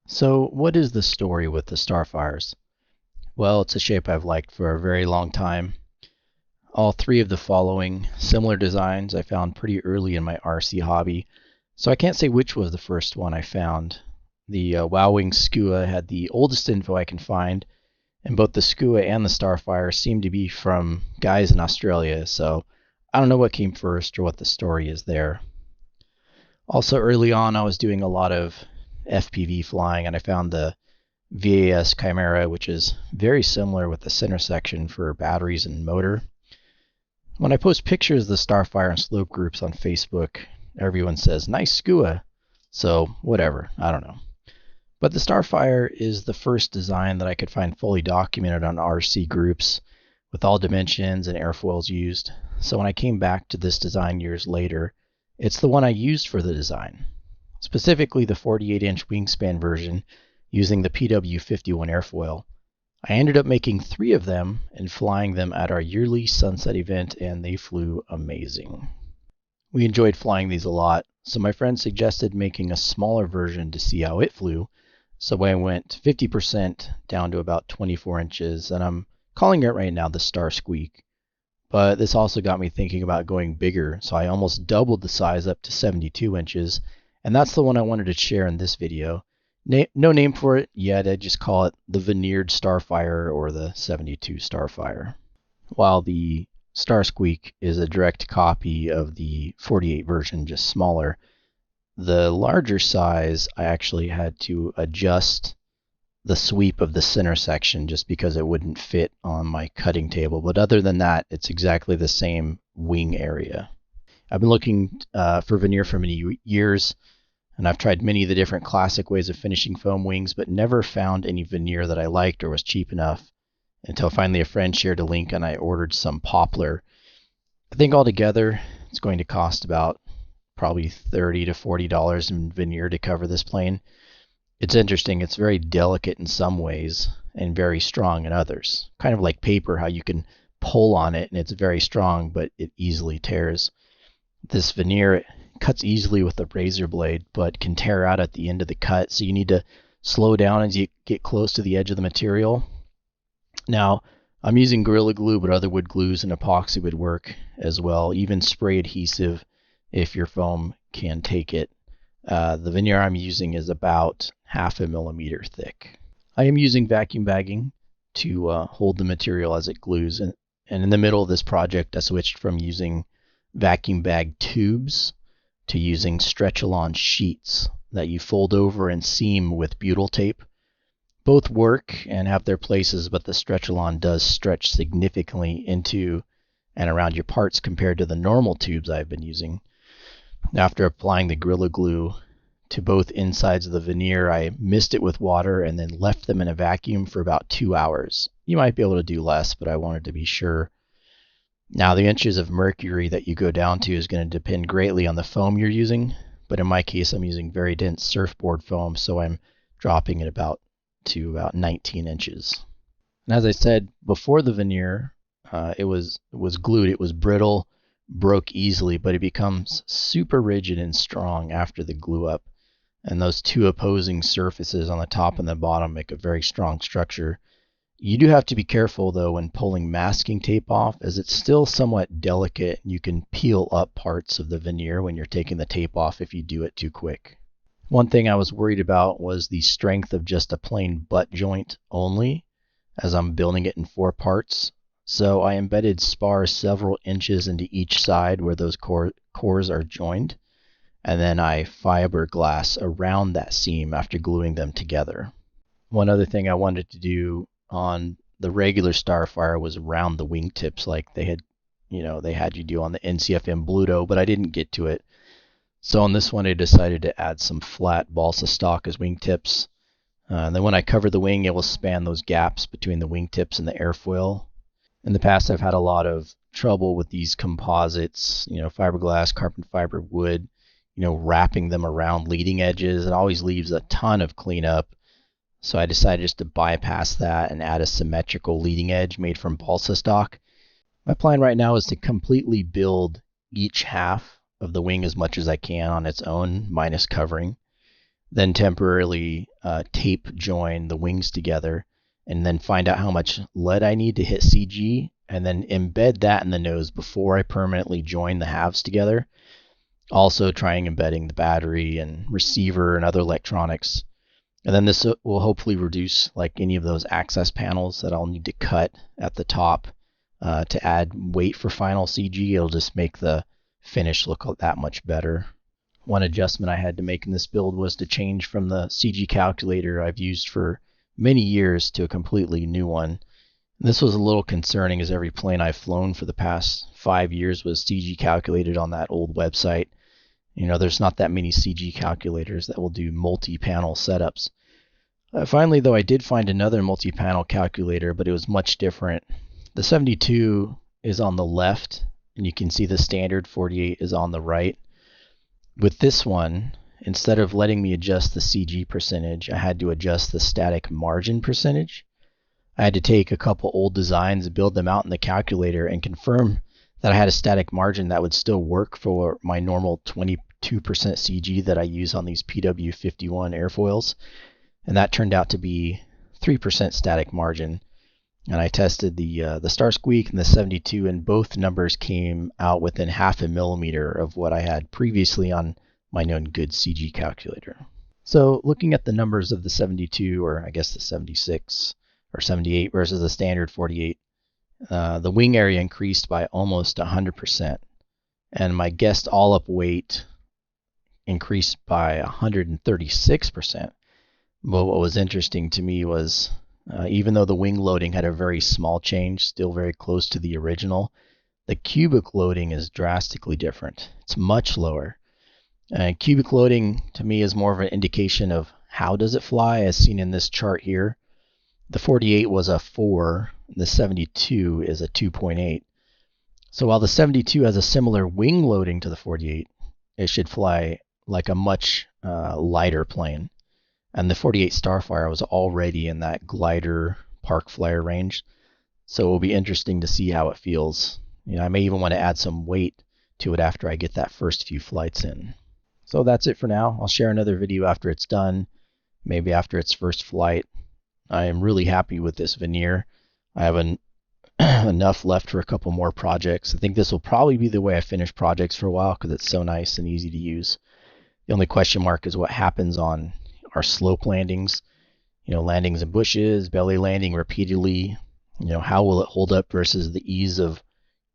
So, what is the story with the Starfires? Well, it's a shape I've liked for a very long time. All three of the following similar designs I found pretty early in my RC hobby, so I can't say which was the first one I found. The Wowwing Skua had the oldest info I can find, and both the Skua and the Starfire seem to be from guys in Australia, so I don't know what came first or what the story is there. Also, early on, I was doing a lot of FPV flying, and I found the VAS Chimera, which is very similar with the center section for batteries and motor. When I post pictures of the Starfire and slope groups on Facebook, everyone says, nice skua. So, whatever, I don't know. But the Starfire is the first design that I could find fully documented on RC groups with all dimensions and airfoils used. So when I came back to this design years later, it's the one I used for the design. Specifically the 48-inch wingspan version using the PW51 airfoil. I ended up making 3 of them and flying them at our yearly sunset event, and they flew amazing. We enjoyed flying these a lot, so my friend suggested making a smaller version to see how it flew, so I went 50% down to about 24 inches, and I'm calling it right now the Star Squeak. But this also got me thinking about going bigger, so I almost doubled the size up to 72 inches, and that's the one I wanted to share in this video. No name for it yet, I just call it the Veneered Starfire or the 72 Starfire. While the Star Squeak is a direct copy of the 48 version, just smaller, the larger size I actually had to adjust the sweep of the center section just because it wouldn't fit on my cutting table. But other than that, it's exactly the same wing area. I've been looking for Veneer for many years, and I've tried many of the different classic ways of finishing foam wings, but never found any Veneer that I liked or was cheap enough until finally a friend shared a link and I ordered some poplar. I think altogether it's going to cost about probably $30 to $40 in Veneer to cover this plane. It's interesting, it's very delicate in some ways and very strong in others. Kind of like paper, how you can pull on it and it's very strong, but it easily tears. This Veneer cuts easily with a razor blade, but can tear out at the end of the cut, so you need to slow down as you get close to the edge of the material. Now, I'm using Gorilla Glue, but other wood glues and epoxy would work as well, even spray adhesive if your foam can take it. The Veneer I'm using is about 0.5 millimeter thick. I am using vacuum bagging to hold the material as it glues, and in the middle of this project I switched from using vacuum bag tubes to using stretch-along sheets that you fold over and seam with butyl tape. Both work and have their places, but the stretch-along does stretch significantly into and around your parts compared to the normal tubes I've been using. After applying the Gorilla Glue to both insides of the Veneer, I mist it with water and then left them in a vacuum for about 2 hours. You might be able to do less, but I wanted to be sure. Now, the inches of mercury that you go down to is going to depend greatly on the foam you're using, but in my case I'm using very dense surfboard foam, so I'm dropping it to about 19 inches. And as I said, before the Veneer, it was glued, it was brittle, broke easily, but it becomes super rigid and strong after the glue up. And those two opposing surfaces on the top and the bottom make a very strong structure. You do have to be careful though when pulling masking tape off, as it's still somewhat delicate. You can peel up parts of the Veneer when you're taking the tape off if you do it too quick. One thing I was worried about was the strength of just a plain butt joint only, as I'm building it in 4 parts. So I embedded spars several inches into each side where those cores are joined, and then I fiberglass around that seam after gluing them together. One other thing I wanted to do on the regular Starfire was round the wingtips like they had you do on the NCFM Bluto, but I didn't get to it. So on this one I decided to add some flat balsa stock as wingtips. And then when I cover the wing, it will span those gaps between the wingtips and the airfoil. In the past, I've had a lot of trouble with these composites, fiberglass, carbon fiber, wood, wrapping them around leading edges. It always leaves a ton of cleanup. So I decided just to bypass that and add a symmetrical leading edge made from balsa stock. My plan right now is to completely build each half of the wing as much as I can on its own, minus covering. then temporarily tape join the wings together, and then find out how much lead I need to hit CG, and then embed that in the nose before I permanently join the halves together. Also trying embedding the battery and receiver and other electronics. And then this will hopefully reduce like any of those access panels that I'll need to cut at the top to add weight for final CG. It'll just make the finish look that much better. One adjustment I had to make in this build was to change from the CG calculator I've used for many years to a completely new one. This was a little concerning, as every plane I've flown for the past 5 years was CG calculated on that old website. You know, there's not that many CG calculators that will do multi-panel setups. Finally, though, I did find another multi-panel calculator, but it was much different. The 72 is on the left, and you can see the standard 48 is on the right. With this one, instead of letting me adjust the CG percentage, I had to adjust the static margin percentage. I had to take a couple old designs and build them out in the calculator and confirm that I had a static margin that would still work for my normal 22% CG that I use on these PW51 airfoils. And that turned out to be 3% static margin. And I tested the Star Squeak and the 72, and both numbers came out within 0.5 millimeter of what I had previously on my known good CG calculator. So looking at the numbers of the 72, or I guess the 76 or 78 versus the standard 48, the wing area increased by almost 100%, and my guessed all-up weight increased by 136%. But what was interesting to me was even though the wing loading had a very small change, still very close to the original, the cubic loading is drastically different. It's much lower. Cubic loading to me is more of an indication of how does it fly, as seen in this chart here. The 48 was a 4, the 72 is a 2.8. So while the 72 has a similar wing loading to the 48, it should fly like a much lighter plane. And the 48 Starfire was already in that glider park flyer range. So it will be interesting to see how it feels. You know, I may even want to add some weight to it after I get that first few flights in. So that's it for now. I'll share another video after it's done, maybe after its first flight. I am really happy with this Veneer. I have enough left for a couple more projects. I think this will probably be the way I finish projects for a while because it's so nice and easy to use. The only question mark is what happens on our slope landings, you know, landings in bushes, belly landing repeatedly. You know, how will it hold up versus the ease of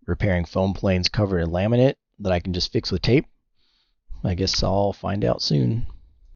repairing foam planes covered in laminate that I can just fix with tape? I guess I'll find out soon.